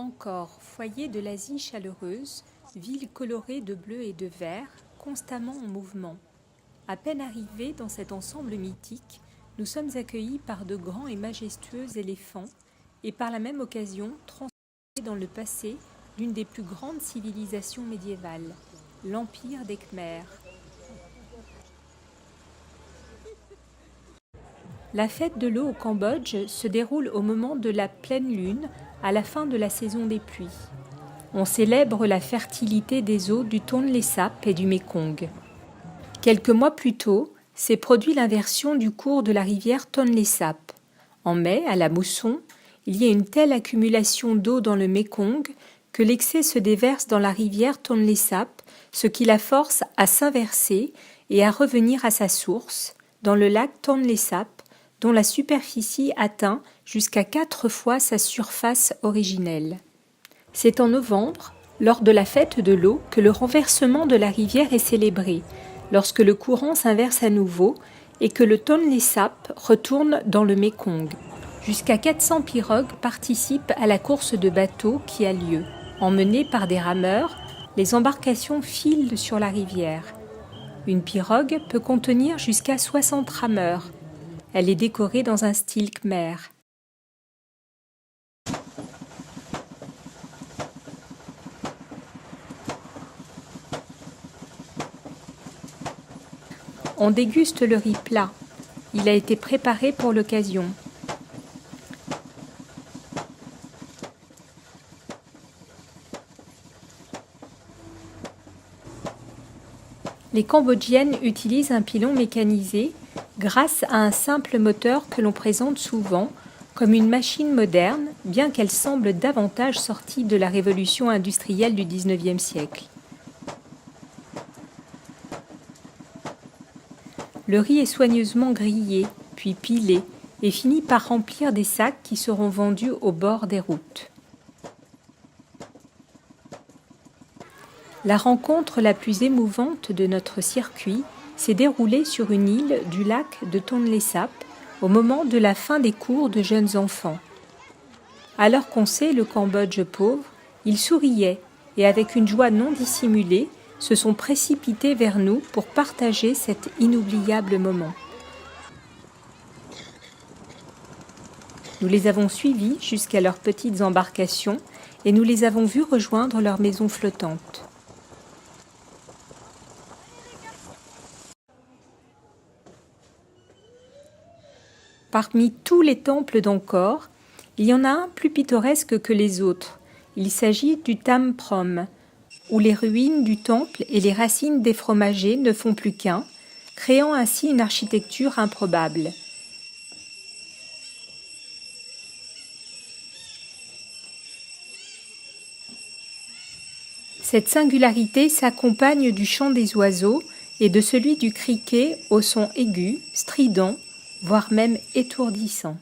Encore, foyer de l'Asie chaleureuse, ville colorée de bleu et de vert, constamment en mouvement. À peine arrivés dans cet ensemble mythique, nous sommes accueillis par de grands et majestueux éléphants et par la même occasion transportés dans le passé d'une des plus grandes civilisations médiévales, l'Empire des Khmers. La fête de l'eau au Cambodge se déroule au moment de la pleine lune, à la fin de la saison des pluies. On célèbre la fertilité des eaux du Tonlé Sap et du Mékong. Quelques mois plus tôt, s'est produit l'inversion du cours de la rivière Tonlé Sap. En mai, à la mousson, il y a une telle accumulation d'eau dans le Mékong que l'excès se déverse dans la rivière Tonlé Sap, ce qui la force à s'inverser et à revenir à sa source, dans le lac Tonlé Sap, dont la superficie atteint jusqu'à 4 fois sa surface originelle. C'est en novembre, lors de la fête de l'eau, que le renversement de la rivière est célébré, lorsque le courant s'inverse à nouveau et que le Tonlé Sap retourne dans le Mékong. Jusqu'à 400 pirogues participent à la course de bateaux qui a lieu. Emmenées par des rameurs, les embarcations filent sur la rivière. Une pirogue peut contenir jusqu'à 60 rameurs. Elle est décorée dans un style khmer. On déguste le riz plat. Il a été préparé pour l'occasion. Les Cambodgiennes utilisent un pilon mécanisé grâce à un simple moteur que l'on présente souvent comme une machine moderne, bien qu'elle semble davantage sortie de la révolution industrielle du XIXe siècle. Le riz est soigneusement grillé, puis pilé, et finit par remplir des sacs qui seront vendus au bord des routes. La rencontre la plus émouvante de notre circuit s'est déroulée sur une île du lac de Tonlé Sap au moment de la fin des cours de jeunes enfants. Alors qu'on sait le Cambodge pauvre, ils souriaient et avec une joie non dissimulée se sont précipités vers nous pour partager cet inoubliable moment. Nous les avons suivis jusqu'à leurs petites embarcations et nous les avons vus rejoindre leur maison flottante. Parmi tous les temples d'Angkor, il y en a un plus pittoresque que les autres. Il s'agit du Tam Prom, où les ruines du temple et les racines des fromagers ne font plus qu'un, créant ainsi une architecture improbable. Cette singularité s'accompagne du chant des oiseaux et de celui du criquet au son aigu, strident, voire même étourdissant.